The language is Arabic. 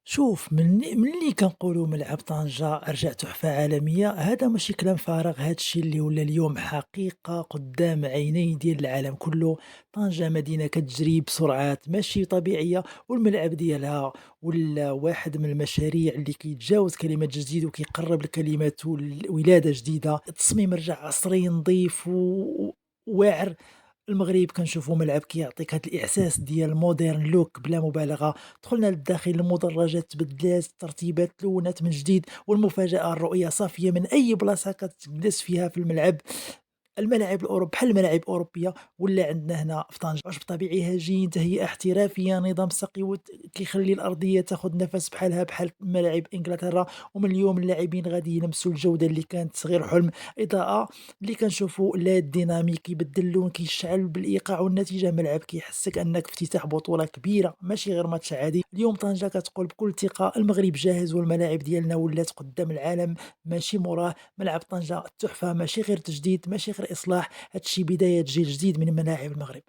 شوف ملي كنقولوا ملعب طنجة رجع تحفة عالمية، هذا ماشي كلام فارغ، هذا الشيء اللي ولا اليوم حقيقة قدام عيني ديال العالم كله. طنجة مدينة كتجري بسرعات ماشي طبيعية، والملعب ديالها ولا واحد من المشاريع اللي كيتجاوز كلمات جديد وكيقرب لكلمات ولادة جديدة. التصميم رجع عصري نظيف واعر. المغرب كنشوفوا ملعب كيعطيك هاد الإحساس ديال modern look بلا مبالغة. دخلنا للداخل، المدرجات تبدلات، الترتيبات تلونات من جديد، والمفاجأة الرؤية صافية من أي بلاصة كتجلس فيها في الملعب. الملاعب بحال الملاعب الأوروبية، ولا عندنا هنا في طنجة عشب طبيعي هجين، تهيئة احترافية، نظام سقي كيخلي الأرضية تاخد نفس بحالها بحال ملاعب إنجلترا. ومن اليوم اللاعبين غادي يلمسوا الجودة اللي كانت غير حلم. إضاءة اللي كنشوفوا LED ديناميكي كيبدل اللون كيشعل بالإيقاع، والنتيجة ملعب كيحسّسك أنك في افتتاح بطولة كبيرة ماشي غير ماتش عادي. اليوم طنجة كتقول بكل ثقة المغرب جاهز، والملاعب ديالنا ولات قدام العالم ماشي موراه. ملعب طنجة تحفة ماشي غير تجديد، ماشي غير إصلاح، هاد الشي بداية جيل جديد من ملاعب المغرب.